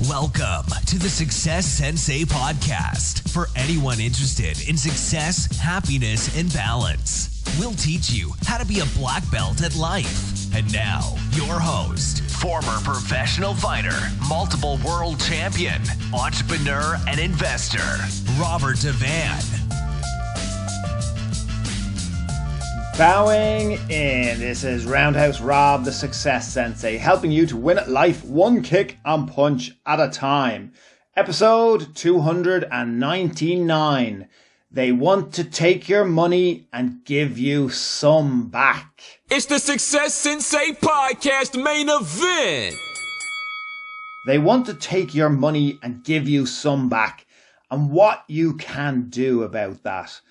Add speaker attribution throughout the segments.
Speaker 1: Welcome to the Success Sensei podcast for anyone interested in success, happiness, and balance. We'll teach you how to be a black belt at life. And now, your host, former professional fighter, multiple world champion, entrepreneur, and investor, Robert Devane.
Speaker 2: Bowing in. This is Roundhouse Rob, the Success Sensei, helping you to win at life one kick and punch at a time. Episode 299. They want to take your money and give you some back.
Speaker 3: It's the Success Sensei podcast main event.
Speaker 2: They want to take your money and give you some back, and what you can do about that.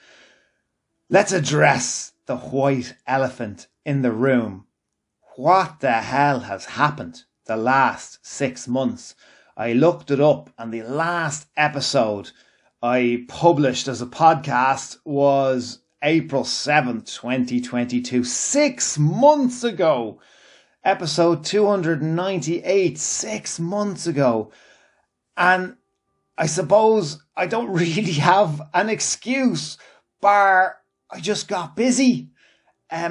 Speaker 2: Let's address the white elephant in the room. What the hell has happened the last 6 months? I looked it up, and the last episode I published as a podcast was April 7th, 2022. 6 months ago. Episode 298, 6 months ago. And I suppose I don't really have an excuse, bar I just got busy.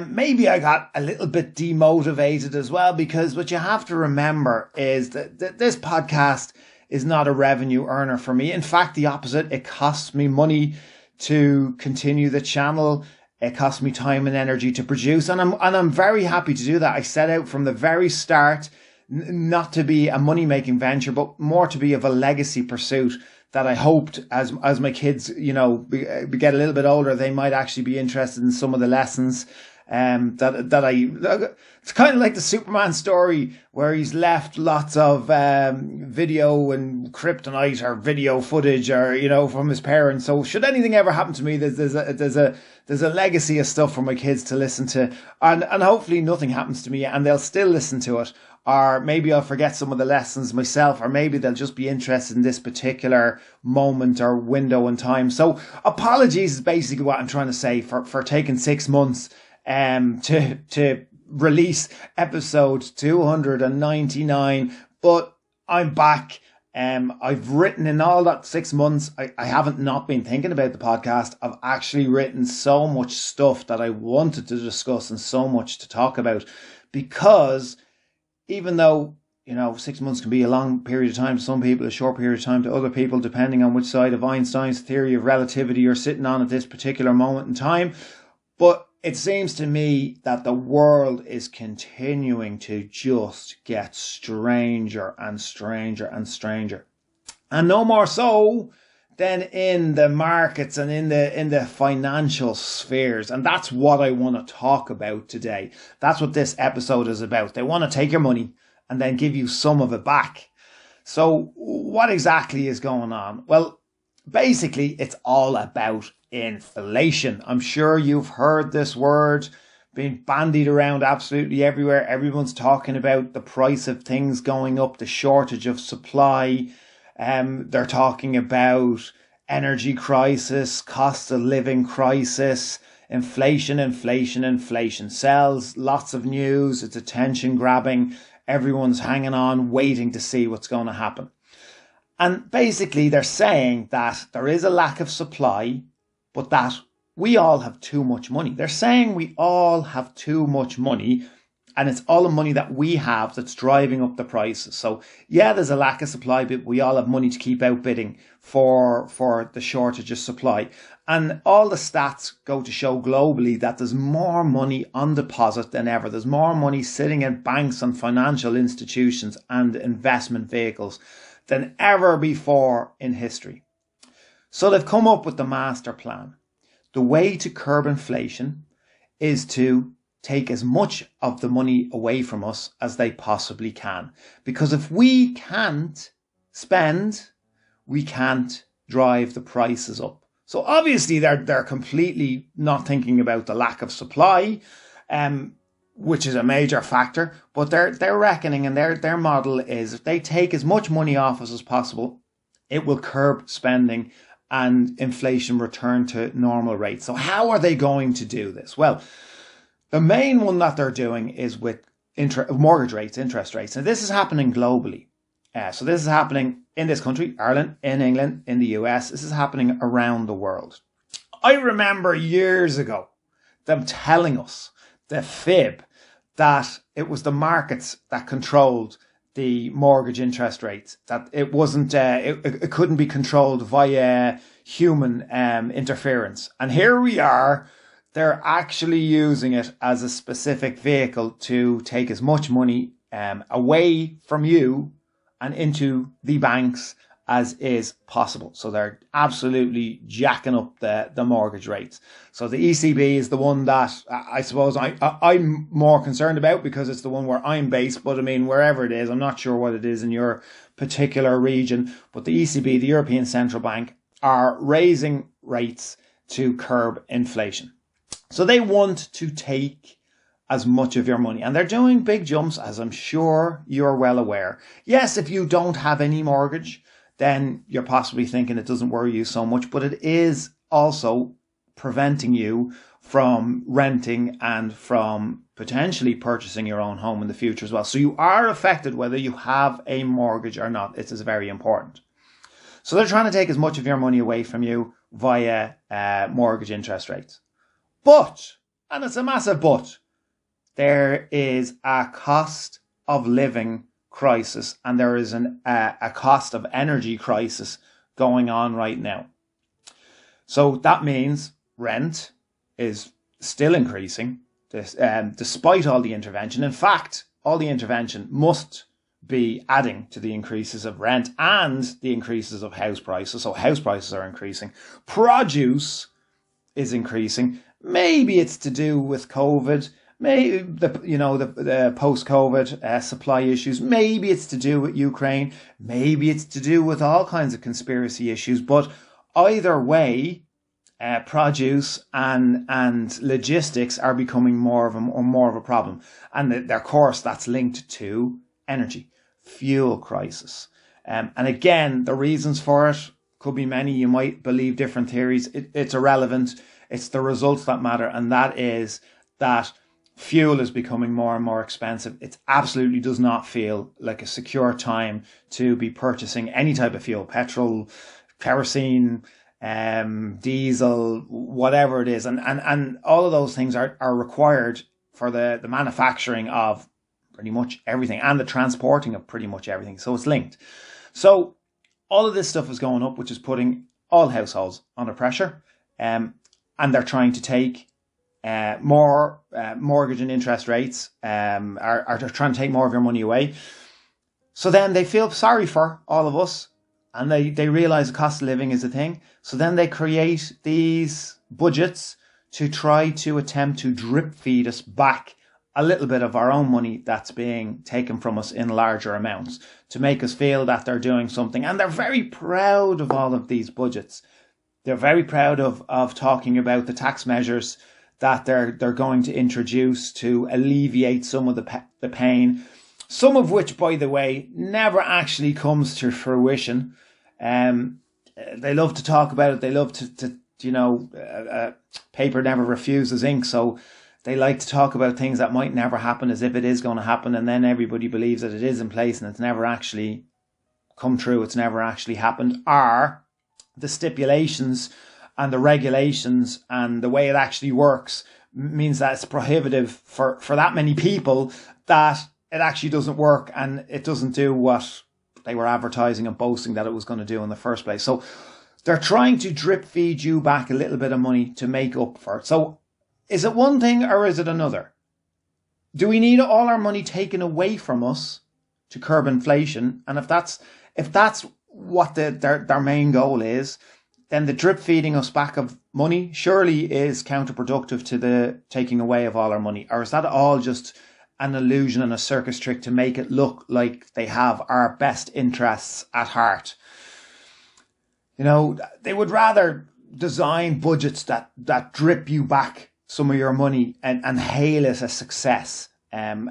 Speaker 2: Maybe I got a little bit demotivated as well, because what you have to remember is that this podcast is not a revenue earner for me. In fact, the opposite. It costs me money to continue the channel. It costs me time and energy to produce, and I'm very happy to do that. I set out from the very start not to be a money-making venture, but more to be of a legacy pursuit that I hoped as my kids, get a little bit older, they might actually be interested in some of the lessons. It's kind of like the Superman story where he's left lots of video and kryptonite or video footage or from his parents. So should anything ever happen to me, there's a legacy of stuff for my kids to listen to, and hopefully nothing happens to me and they'll still listen to it. Or maybe I'll forget some of the lessons myself, or maybe they'll just be interested in this particular moment or window in time. So apologies is basically what I'm trying to say for taking 6 months to release episode 299. But I'm back. I've written in all that 6 months. I haven't not been thinking about the podcast. I've actually written so much stuff that I wanted to discuss and so much to talk about, because even though, 6 months can be a long period of time to some people, a short period of time to other people, depending on which side of Einstein's theory of relativity you're sitting on at this particular moment in time. But it seems to me that the world is continuing to just get stranger and stranger and stranger. And no more so than in the markets and in the financial spheres. And that's what I want to talk about today. That's what this episode is about. They want to take your money and then give you some of it back. So what exactly is going on? Well, basically, it's all about inflation. I'm sure you've heard this word being bandied around absolutely everywhere. Everyone's talking about the price of things going up, the shortage of supply. They're talking about energy crisis, cost of living crisis, inflation. Sells lots of news. It's attention grabbing. Everyone's hanging on, waiting to see what's going to happen. And basically they're saying that there is a lack of supply, but that we all have too much money. They're saying we all have too much money, and it's all the money that we have that's driving up the prices. So yeah, there's a lack of supply, but we all have money to keep outbidding for the shortage of supply. And all the stats go to show globally that there's more money on deposit than ever. There's more money sitting in banks and financial institutions and investment vehicles than ever before in history. So they've come up with the master plan. The way to curb inflation is to take as much of the money away from us as they possibly can. Because if we can't spend, we can't drive the prices up. So obviously they're completely not thinking about the lack of supply, which is a major factor. But they're reckoning, and their model is if they take as much money off us as possible, it will curb spending and inflation return to normal rates. So how are they going to do this? Well, the main one that they're doing is with mortgage rates, interest rates. And this is happening globally. So this is happening in this country, Ireland, in England, in the US. This is happening around the world. I remember years ago them telling us, the fib, that it was the markets that controlled the mortgage interest rates, that it wasn't, it couldn't be controlled via human interference. And here we are, they're actually using it as a specific vehicle to take as much money away from you and into the banks as is possible. So they're absolutely jacking up the mortgage rates. So the ECB is the one that I suppose I'm more concerned about, because it's the one where I'm based. But I mean, wherever it is, I'm not sure what it is in your particular region. But the ECB, the European Central Bank, are raising rates to curb inflation. So they want to take as much of your money. And they're doing big jumps, as I'm sure you're well aware. Yes, if you don't have any mortgage, then you're possibly thinking it doesn't worry you so much, but it is also preventing you from renting and from potentially purchasing your own home in the future as well. So you are affected whether you have a mortgage or not. It is very important. So they're trying to take as much of your money away from you via mortgage interest rates. But, and it's a massive but, there is a cost of living crisis, and there is a cost of energy crisis going on right now. So that means rent is still increasing despite all the intervention. In fact, all the intervention must be adding to the increases of rent and the increases of house prices. So house prices are increasing. Produce is increasing. Maybe it's to do with COVID. Maybe the post-COVID supply issues. Maybe it's to do with Ukraine. Maybe it's to do with all kinds of conspiracy issues. But either way, produce and logistics are becoming more of a problem. And of course, that's linked to energy, fuel crisis. And again, the reasons for it could be many. You might believe different theories. It's irrelevant. It's the results that matter, and that is that fuel is becoming more and more expensive. It absolutely does not feel like a secure time to be purchasing any type of fuel, petrol, kerosene, diesel, whatever it is. And all of those things are required for the manufacturing of pretty much everything and the transporting of pretty much everything. So it's linked. So all of this stuff is going up, which is putting all households under pressure. And they're trying to take more mortgage and interest rates, are trying to take more of your money away. So then they feel sorry for all of us, and they realize the cost of living is a thing. So then they create these budgets to try to attempt to drip feed us back a little bit of our own money that's being taken from us in larger amounts, to make us feel that they're doing something. And they're very proud of all of these budgets. They're very proud of talking about the tax measures that they're going to introduce to alleviate some of the pain, some of which, by the way, never actually comes to fruition. They love to talk about it. They love to paper never refuses ink. So they like to talk about things that might never happen as if it is going to happen. And then everybody believes that it is in place and it's never actually come true. It's never actually happened. Or the stipulations and the regulations and the way it actually works means that it's prohibitive for that many people that it actually doesn't work and it doesn't do what they were advertising and boasting that it was going to do in the first place. So they're trying to drip feed you back a little bit of money to make up for it. So is it one thing or is it another? Do we need all our money taken away from us to curb inflation? And if that's what their main goal is, then the drip feeding us back of money surely is counterproductive to the taking away of all our money. Or is that all just an illusion and a circus trick to make it look like they have our best interests at heart? You know, they would rather design budgets that drip you back some of your money and hail it a success. And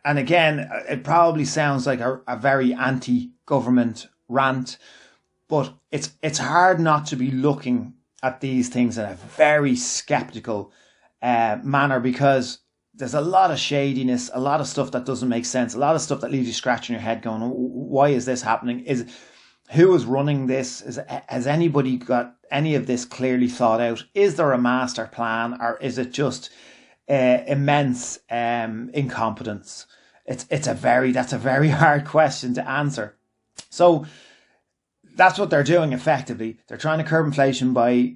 Speaker 2: again, it probably sounds like a very anti-government rant, but it's hard not to be looking at these things in a very skeptical manner, because there's a lot of shadiness, a lot of stuff that doesn't make sense, a lot of stuff that leaves you scratching your head going, why is this happening? Who is running this? Has anybody got any of this clearly thought out? Is there a master plan, or is it just immense incompetence? That's a very hard question to answer. So that's what they're doing effectively. They're trying to curb inflation by,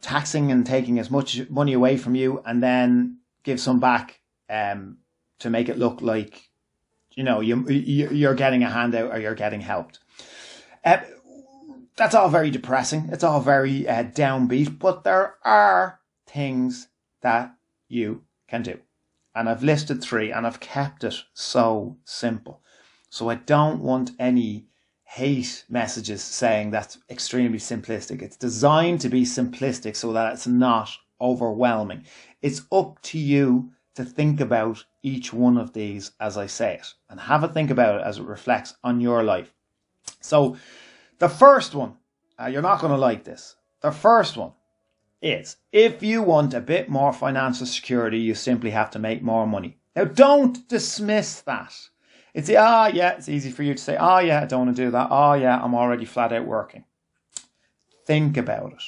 Speaker 2: taxing and taking as much money away from you, and then give some back to make it look like, you're getting a handout or you're getting helped. That's all very depressing. It's all very downbeat, but there are things that you can do. And I've listed 3, and I've kept it so simple. So I don't want any hate messages saying that's extremely simplistic. It's designed to be simplistic so that it's not overwhelming. It's up to you to think about each one of these as I say it, and have a think about it as it reflects on your life. So the first one, you're not going to like this. The first one is, if you want a bit more financial security, you simply have to make more money. Now, don't dismiss that. It's easy for you to say, I don't want to do that. I'm already flat out working. Think about it.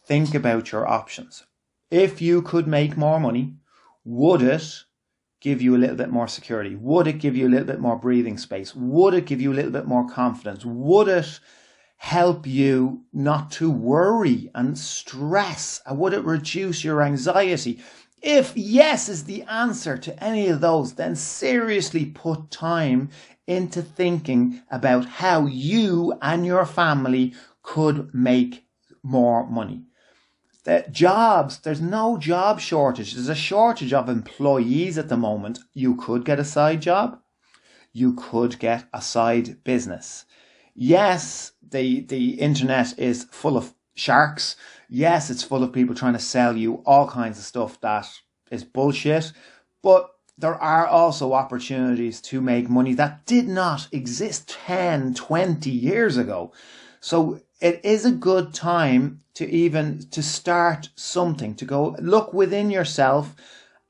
Speaker 2: Think about your options. If you could make more money, would it give you a little bit more security? Would it give you a little bit more breathing space? Would it give you a little bit more confidence? Would it help you not to worry and stress? Would it reduce your anxiety? If yes is the answer to any of those, then seriously put time into thinking about how you and your family could make more money. There's no job shortage. There's a shortage of employees at the moment. You could get a side job. You could get a side business. Yes, the internet is full of sharks. Yes, it's full of people trying to sell you all kinds of stuff that is bullshit. But there are also opportunities to make money that did not exist 10, 20 years ago. So it is a good time to start something, to go look within yourself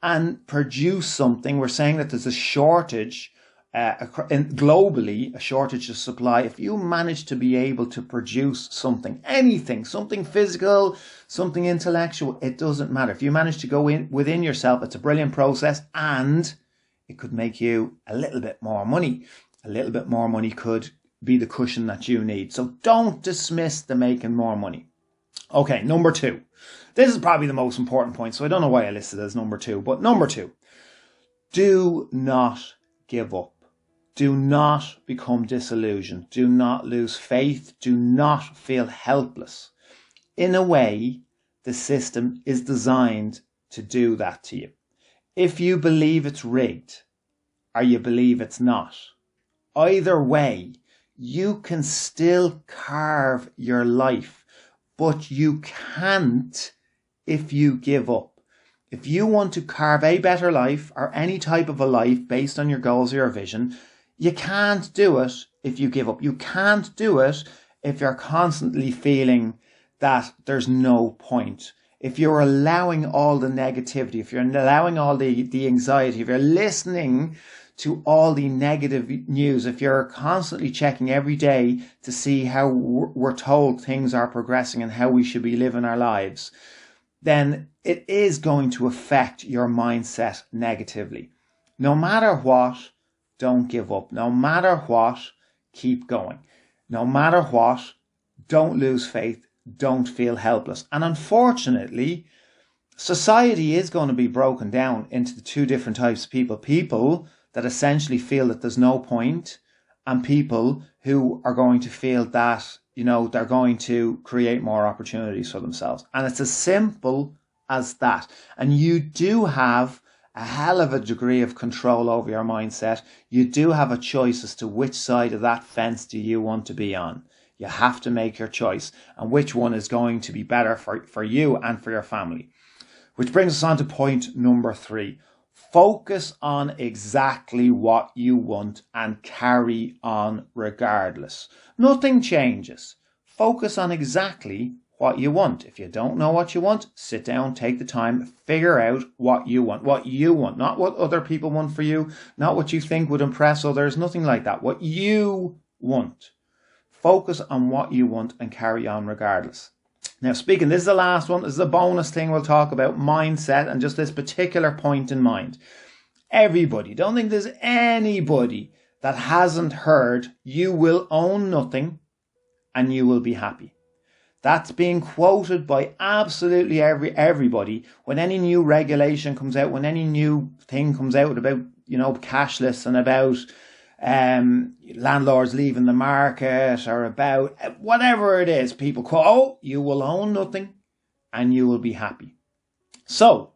Speaker 2: and produce something. We're saying that there's a shortage globally, a shortage of supply. If you manage to be able to produce something, anything, something physical, something intellectual, it doesn't matter. If you manage to go in within yourself, it's a brilliant process, and it could make you a little bit more money. A little bit more money could be the cushion that you need. So don't dismiss the making more money. Okay, number 2. This is probably the most important point, so I don't know why I listed it as number 2, but number 2, do not give up. Do not become disillusioned. Do not lose faith. Do not feel helpless. In a way, the system is designed to do that to you. If you believe it's rigged, or you believe it's not, either way, you can still carve your life, but you can't if you give up. If you want to carve a better life, or any type of a life based on your goals or your vision, you can't do it if you give up. You can't do it if you're constantly feeling that there's no point. If you're allowing all the negativity, if you're allowing all the anxiety, if you're listening to all the negative news, if you're constantly checking every day to see how we're told things are progressing and how we should be living our lives, then it is going to affect your mindset negatively. No matter what, don't give up. No matter what, keep going. No matter what, don't lose faith. Don't feel helpless. And unfortunately, society is going to be broken down into the 2 different types of people. People that essentially feel that there's no point, and people who are going to feel that, they're going to create more opportunities for themselves. And it's as simple as that. And you do have a hell of a degree of control over your mindset. You do have a choice as to which side of that fence do you want to be on. You have to make your choice, and which one is going to be better for you and for your family. Which brings us on to point number 3. Focus on exactly what you want and carry on regardless. Nothing changes. Focus on exactly what you want. If you don't know what you want, sit down, take the time, figure out what you want, not what other people want for you, not what you think would impress others, nothing like that. What you want. Focus on what you want and carry on regardless. Now, speaking, this is the last one. This is a bonus thing we'll talk about, mindset, and just this particular point in mind. Everybody, don't think there's anybody that hasn't heard, you will own nothing and you will be happy. That's being quoted by absolutely everybody when any new regulation comes out, when any new thing comes out about, cashless and about landlords leaving the market, or about whatever it is, people quote, oh, you will own nothing and you will be happy. So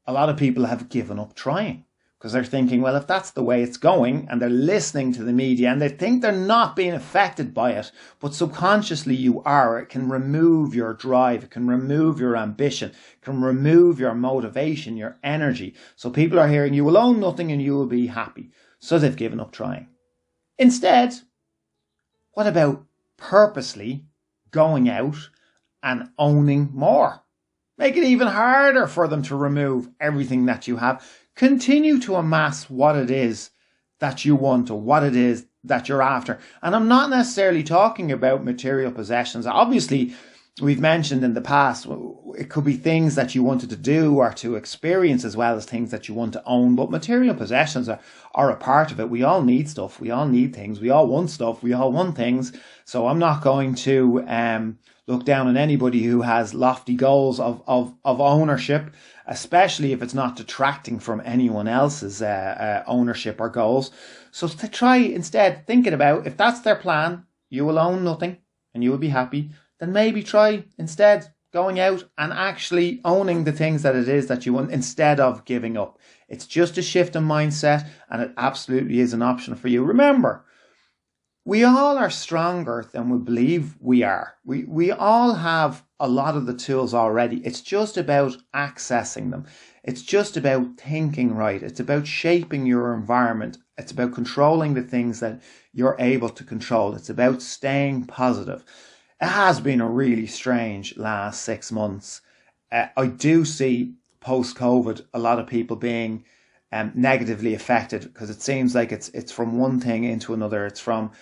Speaker 2: a lot of people have given up trying because they're thinking, well, if that's the way it's going, and they're listening to the media and they think they're not being affected by it, but subconsciously you are. It can remove your drive, it can remove your ambition, it can remove your motivation, your energy. So people are hearing, you will own nothing and you will be happy. So they've given up trying. Instead, what about purposely going out and owning more? Make it even harder for them to remove everything that you have. Continue to amass what it is that you want or what it is that you're after. And I'm not necessarily talking about material possessions. Obviously, we've mentioned in the past, it could be things that you wanted to do or to experience as well as things that you want to own. But material possessions are a part of it. We all need stuff. We all need things. We all want stuff. We all want things. So I'm not going to look down on anybody who has lofty goals of ownership, especially if it's not detracting from anyone else's ownership or goals. So to try instead thinking about, if that's their plan, you will own nothing and you will be happy, then maybe try instead going out and actually owning the things that it is that you want instead of giving up. It's just a shift in mindset, and it absolutely is an option for you. Remember, we all are stronger than we believe we are. We all have a lot of the tools already. It's just about accessing them. It's just about thinking right. It's about shaping your environment. It's about controlling the things that you're able to control. It's about staying positive. It has been a really strange last 6 months. I do see post-COVID a lot of people being negatively affected, because it seems like it's from one thing into another. It's from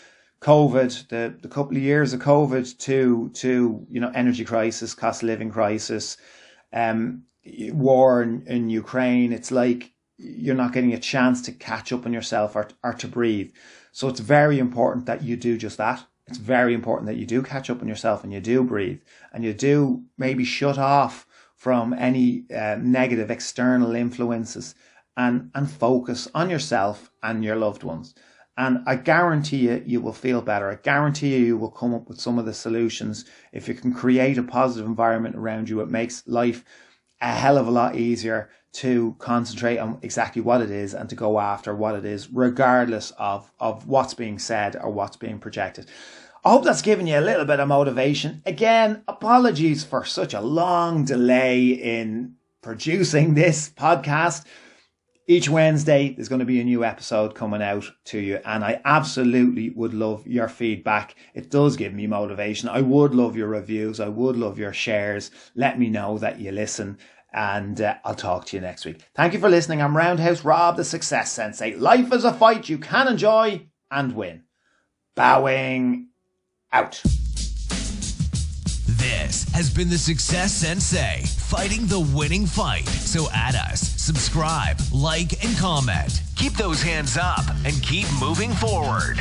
Speaker 2: COVID, the couple of years of COVID to energy crisis, cost of living crisis, war in Ukraine. It's like you're not getting a chance to catch up on yourself or to breathe. So it's very important that you do just that. It's very important that you do catch up on yourself and you do breathe and you do maybe shut off from any negative external influences and focus on yourself and your loved ones. And I guarantee you will feel better. I guarantee you will come up with some of the solutions. If you can create a positive environment around you, it makes life a hell of a lot easier to concentrate on exactly what it is and to go after what it is, regardless of what's being said or what's being projected. I hope that's given you a little bit of motivation. Again, apologies for such a long delay in producing this podcast. Each Wednesday, there's going to be a new episode coming out to you, and I absolutely would love your feedback. It does give me motivation. I would love your reviews. I would love your shares. Let me know that you listen, and I'll talk to you next week. Thank you for listening. I'm Roundhouse Rob, the Success Sensei. Life is a fight you can enjoy and win. Bowing out.
Speaker 1: This has been the Success Sensei, fighting the winning fight. So add us, subscribe, like, and comment. Keep those hands up and keep moving forward.